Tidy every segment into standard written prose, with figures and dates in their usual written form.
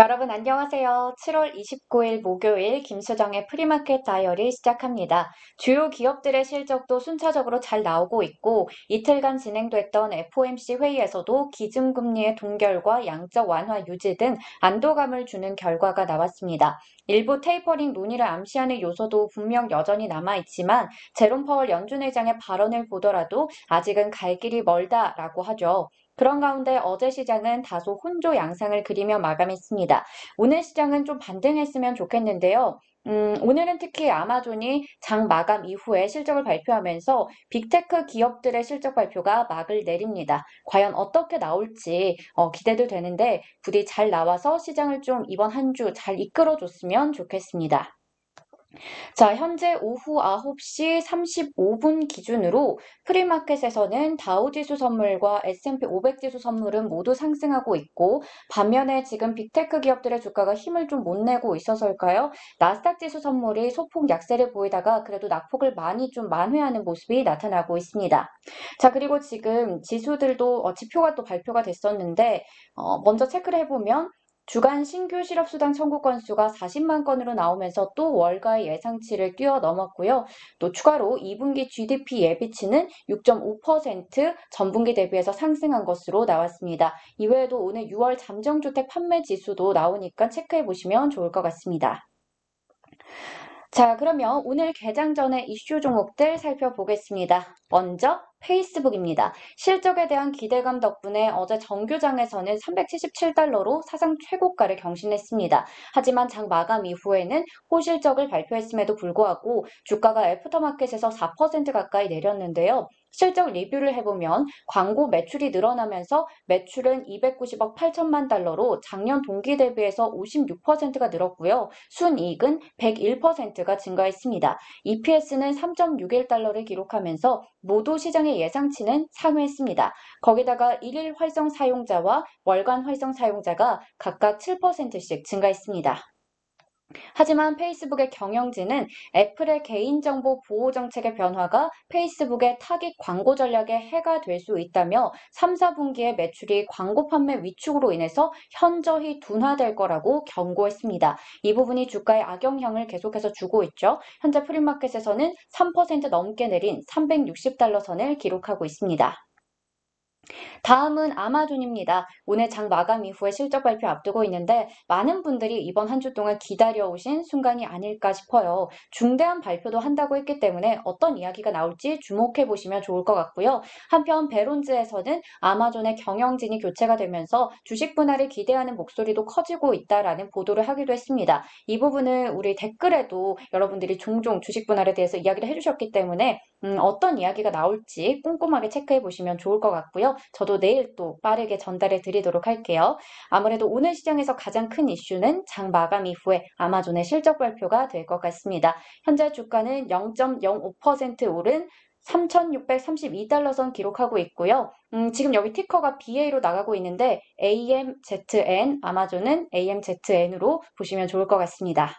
여러분 안녕하세요. 7월 29일 목요일 김수정의 프리마켓 다이어리 시작합니다. 주요 기업들의 실적도 순차적으로 잘 나오고 있고 이틀간 진행됐던 FOMC 회의에서도 기준금리의 동결과 양적 완화 유지 등 안도감을 주는 결과가 나왔습니다. 일부 테이퍼링 논의를 암시하는 요소도 분명 여전히 남아있지만 제롬 파월 연준 의장의 발언을 보더라도 아직은 갈 길이 멀다라고 하죠. 그런 가운데 어제 시장은 다소 혼조 양상을 그리며 마감했습니다. 오늘 시장은 좀 반등했으면 좋겠는데요. 오늘은 특히 아마존이 장 마감 이후에 실적을 발표하면서 빅테크 기업들의 실적 발표가 막을 내립니다. 과연 어떻게 나올지 기대도 되는데 부디 잘 나와서 시장을 좀 이번 한 주 잘 이끌어줬으면 좋겠습니다. 자, 현재 오후 9시 35분 기준으로 프리마켓에서는 다우지수 선물과 S&P 500 지수 선물은 모두 상승하고 있고 반면에 지금 빅테크 기업들의 주가가 힘을 좀 못 내고 있어서일까요? 나스닥 지수 선물이 소폭 약세를 보이다가 그래도 낙폭을 많이 좀 만회하는 모습이 나타나고 있습니다. 자, 그리고 지금 지수들도 지표가 또 발표가 됐었는데 먼저 체크를 해보면 주간 신규 실업수당 청구 건수가 40만 건으로 나오면서 또 월가의 예상치를 뛰어넘었고요. 또 추가로 2분기 GDP 예비치는 6.5% 전분기 대비해서 상승한 것으로 나왔습니다. 이외에도 오늘 6월 잠정주택 판매 지수도 나오니까 체크해 보시면 좋을 것 같습니다. 자, 그러면 오늘 개장 전에 이슈 종목들 살펴보겠습니다. 먼저 페이스북입니다. 실적에 대한 기대감 덕분에 어제 정규장에서는 377달러로 사상 최고가를 경신했습니다. 하지만 장 마감 이후에는 호실적을 발표했음에도 불구하고 주가가 애프터마켓에서 4% 가까이 내렸는데요. 실적 리뷰를 해보면 광고 매출이 늘어나면서 매출은 290억 8천만 달러로 작년 동기 대비해서 56%가 늘었고요. 순이익은 101%가 증가했습니다. EPS는 3.61달러를 기록하면서 모두 시장의 예상치는 상회했습니다. 거기다가 일일 활성 사용자와 월간 활성 사용자가 각각 7%씩 증가했습니다. 하지만 페이스북의 경영진은 애플의 개인정보 보호 정책의 변화가 페이스북의 타깃 광고 전략에 해가 될 수 있다며 3, 4분기에 매출이 광고 판매 위축으로 인해서 현저히 둔화될 거라고 경고했습니다. 이 부분이 주가에 악영향을 계속해서 주고 있죠. 현재 프리마켓에서는 3% 넘게 내린 360달러 선을 기록하고 있습니다. 다음은 아마존입니다. 오늘 장 마감 이후에 실적 발표 앞두고 있는데 많은 분들이 이번 한 주 동안 기다려오신 순간이 아닐까 싶어요. 중대한 발표도 한다고 했기 때문에 어떤 이야기가 나올지 주목해 보시면 좋을 것 같고요. 한편 베론즈에서는 아마존의 경영진이 교체가 되면서 주식 분할을 기대하는 목소리도 커지고 있다라는 보도를 하기도 했습니다. 이 부분은 우리 댓글에도 여러분들이 종종 주식 분할에 대해서 이야기를 해주셨기 때문에 어떤 이야기가 나올지 꼼꼼하게 체크해 보시면 좋을 것 같고요. 저도 내일 또 빠르게 전달해 드리도록 할게요. 아무래도 오늘 시장에서 가장 큰 이슈는 장 마감 이후에 아마존의 실적 발표가 될 것 같습니다. 현재 주가는 0.05% 오른 3,632달러 선 기록하고 있고요. 지금 여기 티커가 BA로 나가고 있는데 AMZN, 아마존은 AMZN으로 보시면 좋을 것 같습니다.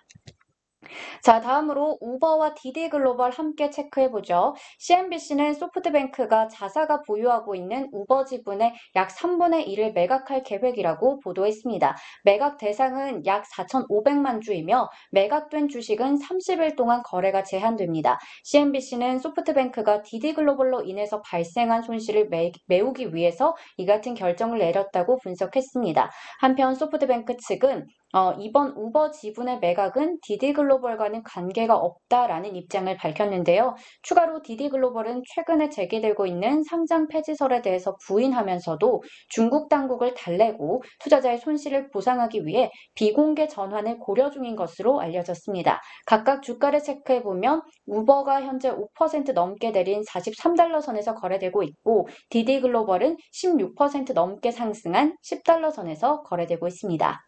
자, 다음으로 우버와 디디글로벌 함께 체크해보죠. CNBC는 소프트뱅크가 자사가 보유하고 있는 우버 지분의 약 3분의 1을 매각할 계획이라고 보도했습니다. 매각 대상은 약 4,500만 주이며 매각된 주식은 30일 동안 거래가 제한됩니다. CNBC는 소프트뱅크가 디디글로벌로 인해서 발생한 손실을 메우기 위해서 이 같은 결정을 내렸다고 분석했습니다. 한편 소프트뱅크 측은 이번 우버 지분의 매각은 디디글로벌과는 관계가 없다라는 입장을 밝혔는데요. 추가로 디디글로벌은 최근에 제기되고 있는 상장 폐지설에 대해서 부인하면서도 중국 당국을 달래고 투자자의 손실을 보상하기 위해 비공개 전환을 고려 중인 것으로 알려졌습니다. 각각 주가를 체크해보면 우버가 현재 5% 넘게 내린 43달러 선에서 거래되고 있고 디디글로벌은 16% 넘게 상승한 10달러 선에서 거래되고 있습니다.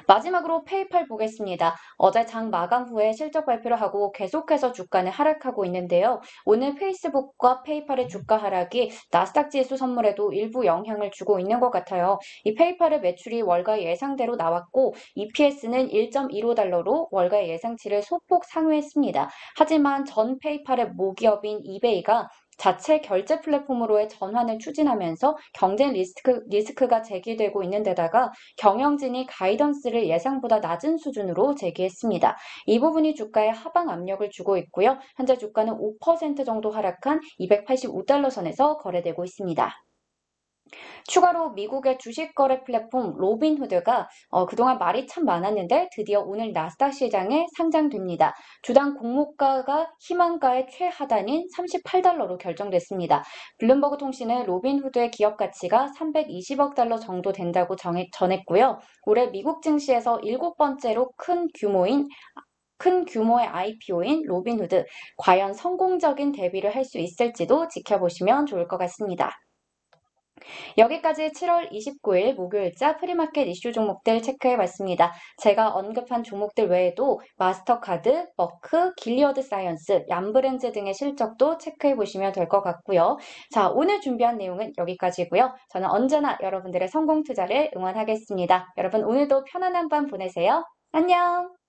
마지막으로 페이팔 보겠습니다. 어제 장 마감 후에 실적 발표를 하고 계속해서 주가는 하락하고 있는데요. 오늘 페이스북과 페이팔의 주가 하락이 나스닥 지수 선물에도 일부 영향을 주고 있는 것 같아요. 이 페이팔의 매출이 월가 예상대로 나왔고 EPS는 1.15달러로 월가 예상치를 소폭 상회했습니다. 하지만 전 페이팔의 모기업인 이베이가 자체 결제 플랫폼으로의 전환을 추진하면서 경쟁 리스크가 제기되고 있는 데다가 경영진이 가이던스를 예상보다 낮은 수준으로 제기했습니다. 이 부분이 주가에 하방 압력을 주고 있고요. 현재 주가는 5% 정도 하락한 285달러 선에서 거래되고 있습니다. 추가로 미국의 주식 거래 플랫폼 로빈후드가 그동안 말이 참 많았는데 드디어 오늘 나스닥 시장에 상장됩니다. 주당 공모가가 희망가의 최하단인 38달러로 결정됐습니다. 블룸버그 통신은 로빈후드의 기업 가치가 320억 달러 정도 된다고 전했고요. 올해 미국 증시에서 7번째로 큰 규모의 IPO인 로빈후드, 과연 성공적인 데뷔를 할 수 있을지도 지켜보시면 좋을 것 같습니다. 여기까지 7월 29일 목요일자 프리마켓 이슈 종목들 체크해봤습니다. 제가 언급한 종목들 외에도 마스터카드, 머크, 길리어드 사이언스, 얌브렌즈 등의 실적도 체크해보시면 될 것 같고요. 자, 오늘 준비한 내용은 여기까지고요. 저는 언제나 여러분들의 성공 투자를 응원하겠습니다. 여러분 오늘도 편안한 밤 보내세요. 안녕!